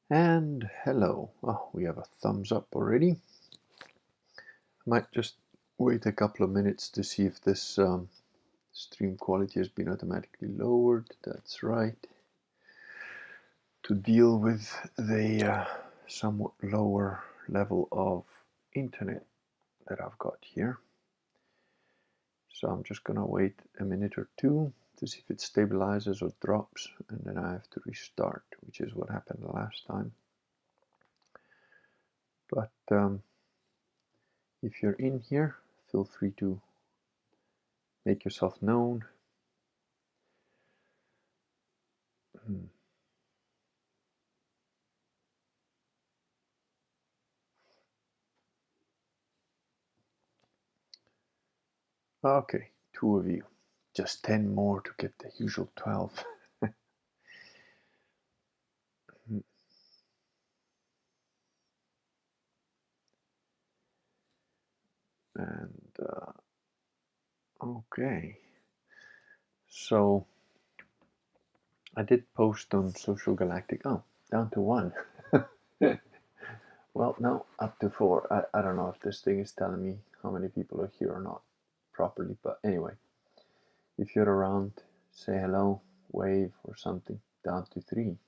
And hello. Oh, we have a thumbs up already. Might just wait a couple of minutes to see if this stream quality has been automatically lowered. That's right. To deal with the somewhat lower level of internet that I've got here. So I'm just gonna wait a minute or two to see if it stabilizes or drops, and then I have to restart, which is what happened last time. But if you're in here, feel free to make yourself known. Okay, 2 of you. Just 10 more to get the usual 12. And okay, so I did post on Social Galactic. Oh, down to 1. Well, no, up to 4. I don't know if this thing is telling me how many people are here or not properly, but anyway, if you're around, say hello, wave or something. Down to 3.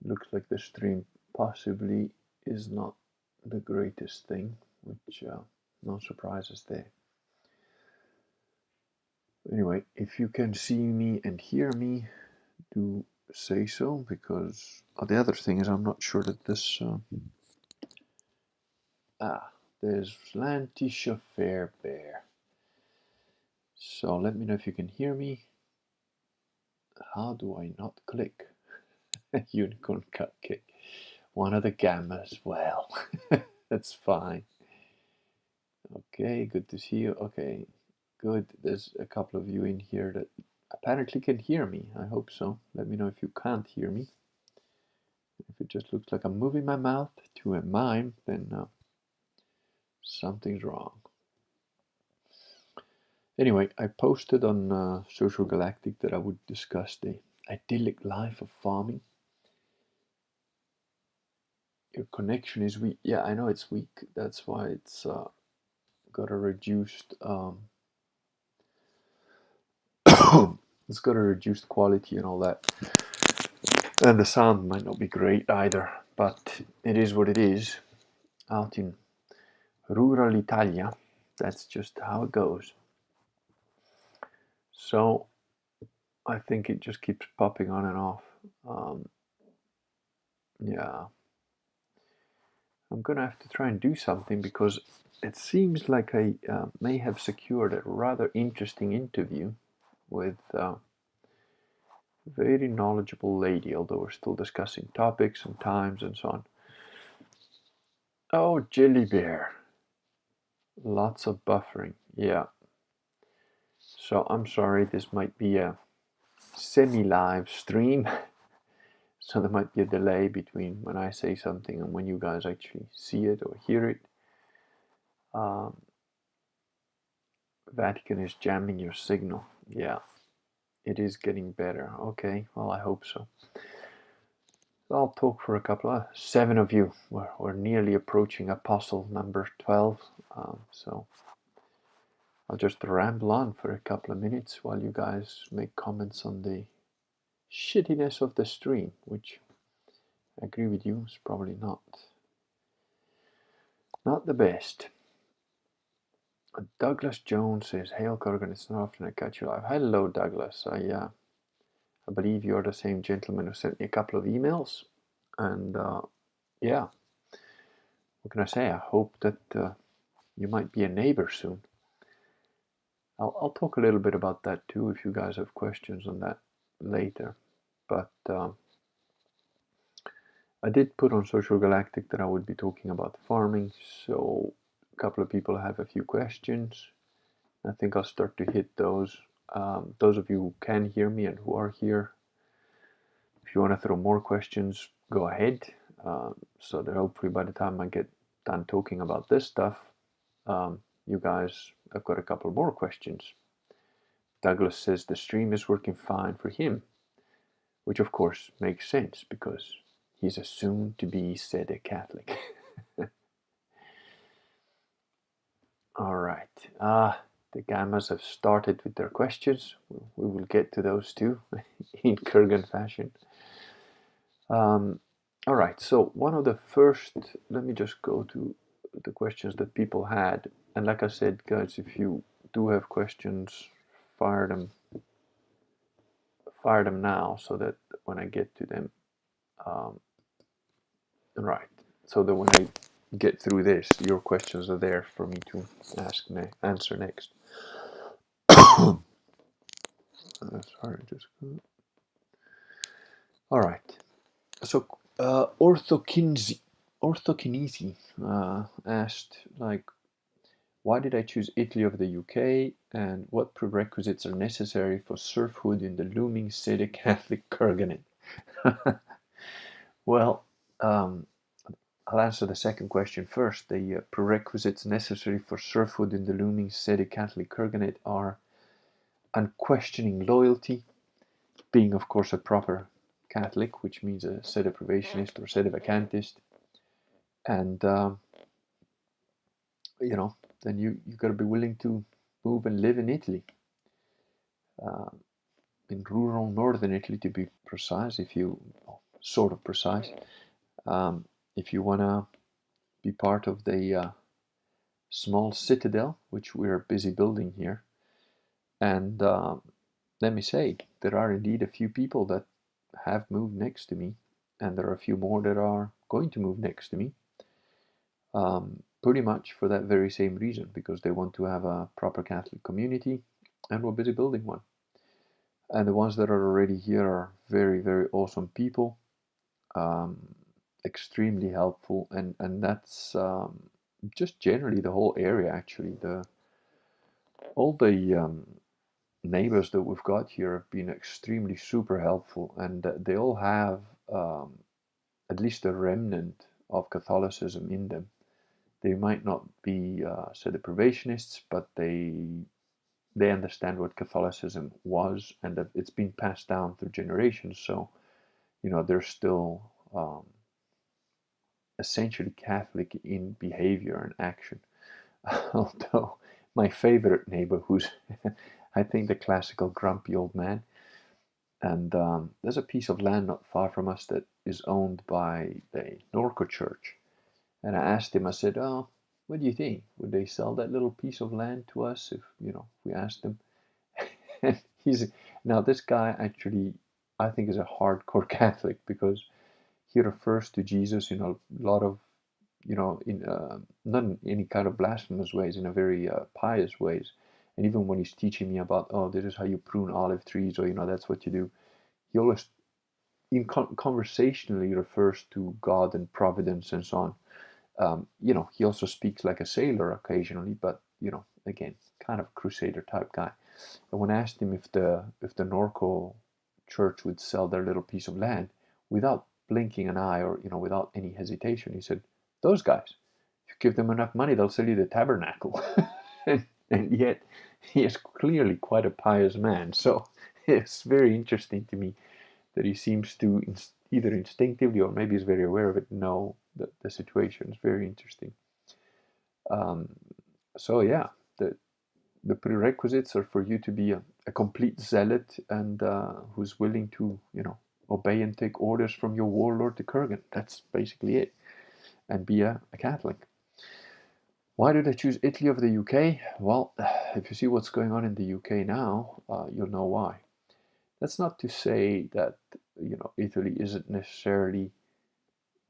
Looks like the stream possibly is not the greatest thing, which no surprises there. Anyway, if you can see me and hear me, do say so, because the other thing is I'm not sure that this there's Lantisha Fairbear. So let me know if you can hear me. How do I not click? Unicorn cupcake. One of the gammas. Well, that's fine. Okay, good to see you. Okay, good. There's a couple of you in here that apparently can hear me. I hope so. Let me know if you can't hear me. If it just looks like I'm moving my mouth to a mime, then something's wrong. Anyway, I posted on Social Galactic that I would discuss the idyllic life of farming. Your connection is weak. Yeah, I know it's weak. That's why it's got a reduced it's got a reduced quality and all that. And the sound might not be great either, but it is what it is. Out in rural Italia, that's just how it goes. So I think it just keeps popping on and off. Yeah, I'm gonna have to try and do something because it seems like I may have secured a rather interesting interview with a very knowledgeable lady, although we're still discussing topics and times and so on. Oh, Jelly Bear. Lots of buffering. Yeah. So I'm sorry, this might be a semi-live stream. So there might be a delay between when I say something and when you guys actually see it or hear it. Vatican is jamming your signal. Yeah, it is getting better. Okay, well, I hope so. I'll talk for a couple of 7 of you. We're nearly approaching apostle number 12. So I'll just ramble on for a couple of minutes while you guys make comments on the shittiness of the stream, which I agree with you, is probably not the best. Douglas Jones says, "Hail Corrigan, it's not often I catch you live." Hello, Douglas. I believe you're the same gentleman who sent me a couple of emails, and yeah, what can I say? I hope that you might be a neighbor soon. I'll talk a little bit about that too if you guys have questions on that later. But I did put on Social Galactic that I would be talking about farming, so a couple of people have a few questions. I think I'll start to hit those. Those of you who can hear me and who are here, if you want to throw more questions, go ahead. So that hopefully by the time I get done talking about this stuff, you guys have got a couple more questions. Douglas says the stream is working fine for him, which of course makes sense because He's a soon-to-be Sede Catholic. All right. The Gammas have started with their questions. We will get to those too, in Kurgan fashion. All right. So one of the first, let me just go to the questions that people had. And like I said, guys, if you do have questions, fire them now, so that when I get to them, right, so that when I get through this, your questions are there for me to answer next. Sorry, just all right. So orthokinesi asked, like, why did I choose Italy over the UK, and what prerequisites are necessary for serfhood in the looming Sede Catholic Kurganin? Well, I'll answer the second question first. The prerequisites necessary for serfhood in the looming Sede Catholic Kurganate are unquestioning loyalty, being, of course, a proper Catholic, which means a sedeprivationist or sedevacantist, and then you got to be willing to move and live in Italy, in rural northern Italy, to be precise. If you sort of precise, if you want to be part of the small citadel which we are busy building here, and let me say, there are indeed a few people that have moved next to me, and there are a few more that are going to move next to me. Pretty much for that very same reason, because they want to have a proper Catholic community, and we're busy building one. And the ones that are already here are very, very awesome people, extremely helpful, and that's just generally the whole area. Actually, all the neighbors that we've got here have been extremely super helpful, and they all have at least a remnant of Catholicism in them. They might not be sedeprivationists, but they understand what Catholicism was, and that it's been passed down through generations. So, they're still essentially Catholic in behavior and action. Although my favorite neighbor, who's I think the classical grumpy old man, and there's a piece of land not far from us that is owned by the Norco Church. And I asked him, I said, "Oh, what do you think? Would they sell that little piece of land to us if we asked them?" And now this guy actually, I think, is a hardcore Catholic, because he refers to Jesus in a lot of, in not in any kind of blasphemous ways, in a very pious ways. And even when he's teaching me about, oh, this is how you prune olive trees, or that's what you do, he always conversationally refers to God and providence and so on. He also speaks like a sailor occasionally, but again, kind of crusader type guy. And when I asked him if the Norco church would sell their little piece of land, without blinking an eye, or without any hesitation, he said, "Those guys, if you give them enough money, they'll sell you the tabernacle." and yet he is clearly quite a pious man. So it's very interesting to me that he seems to either instinctively, or maybe he's very aware of it, know the situation. Is very interesting. So yeah, the prerequisites are for you to be a complete zealot, and who's willing to obey and take orders from your warlord, the Kurgan. That's basically it. And be a Catholic. Why did I choose Italy over the UK? Well, if you see what's going on in the UK now, you'll know why. That's not to say that Italy isn't necessarily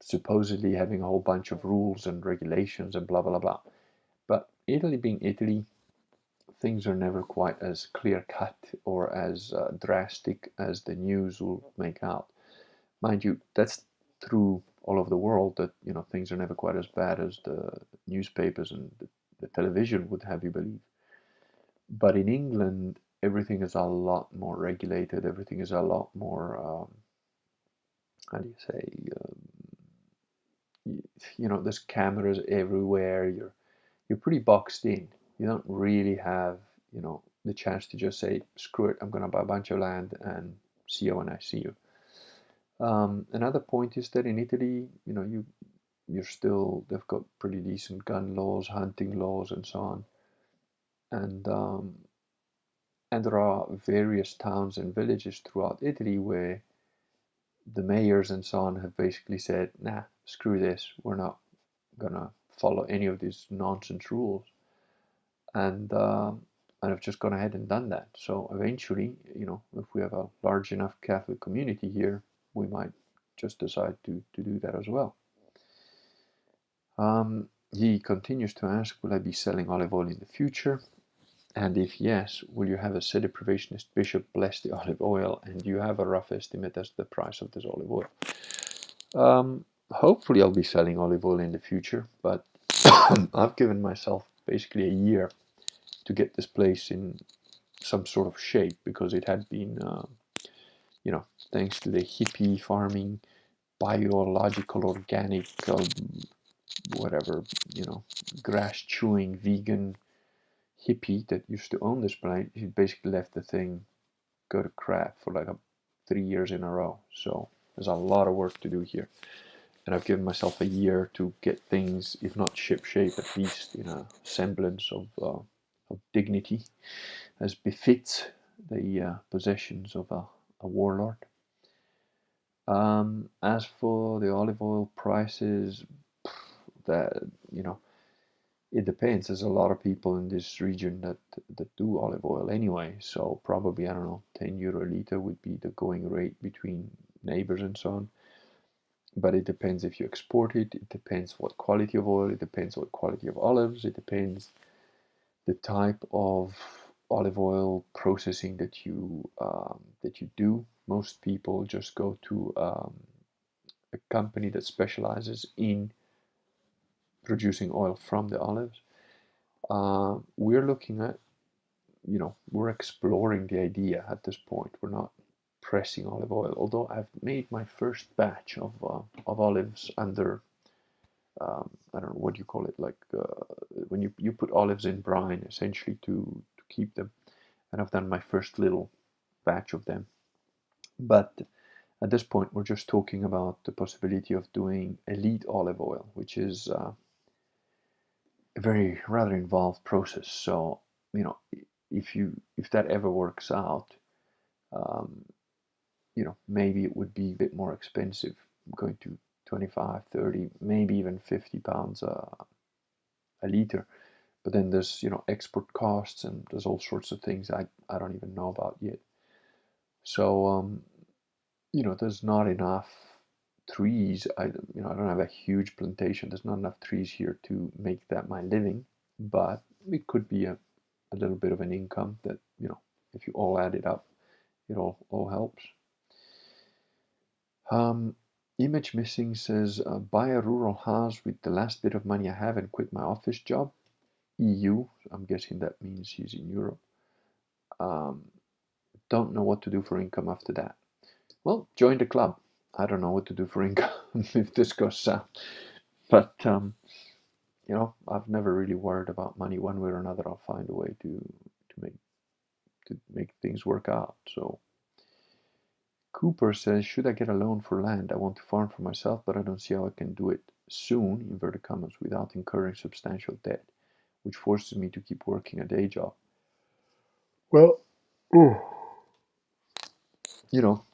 supposedly having a whole bunch of rules and regulations and blah blah blah. But Italy being Italy, things are never quite as clear cut or as drastic as the news will make out. Mind you, that's true all over the world, that things are never quite as bad as the newspapers and the television would have you believe. But in England, everything is a lot more regulated. Everything is a lot more, how do you say, there's cameras everywhere. You're pretty boxed in. You don't really have the chance to just say, screw it, I'm going to buy a bunch of land and see you when I see you. Another point is that in Italy, they've got pretty decent gun laws, hunting laws, and so on. And there are various towns and villages throughout Italy where the mayors and so on have basically said, nah, screw this, we're not gonna follow any of these nonsense rules, and I've just gone ahead and done that. So eventually, if we have a large enough Catholic community here, we might just decide to do that as well. He continues to ask, will I be selling olive oil in the future? And if yes, will you have a sedeprivationist bishop bless the olive oil? And you have a rough estimate as the price of this olive oil. Hopefully I'll be selling olive oil in the future, but I've given myself basically a year to get this place in some sort of shape, because it had been, thanks to the hippie farming, biological, organic, whatever, grass chewing, vegan hippie that used to own this place. He basically left the thing go to crap for like 3 years in a row. So there's a lot of work to do here. And I've given myself a year to get things, if not ship shape, at least in a semblance of dignity, as befits the possessions of a warlord. As for the olive oil prices, that it depends. There's a lot of people in this region that do olive oil anyway, so probably, I don't know, 10 euro a liter would be the going rate between neighbors and so on. But it depends if you export it. It depends what quality of oil. It depends what quality of olives. It depends the type of olive oil processing that you do. Most people just go to a company that specializes in producing oil from the olives. We're looking at, we're exploring the idea at this point. We're not pressing olive oil, although I've made my first batch of olives under, I don't know what you call it, like when you put olives in brine essentially to keep them, and I've done my first little batch of them. But at this point, we're just talking about the possibility of doing elite olive oil, which is a very rather involved process. So, if that ever works out, um, maybe it would be a bit more expensive, going to 25, 30, maybe even 50 pounds a liter. But then there's, export costs, and there's all sorts of things I don't even know about yet. So, there's not enough trees. I don't have a huge plantation. There's not enough trees here to make that my living, but it could be a little bit of an income that, if you all add it up, it all helps. Image Missing says, buy a rural house with the last bit of money I have and quit my office job. EU, I'm guessing that means he's in Europe. Don't know what to do for income after that. Well, join the club. I don't know what to do for income if this goes south. But, I've never really worried about money. One way or another, I'll find a way to make things work out. So Cooper says, should I get a loan for land? I want to farm for myself, but I don't see how I can do it soon, inverted commas, without incurring substantial debt, which forces me to keep working a day job. Well, you know,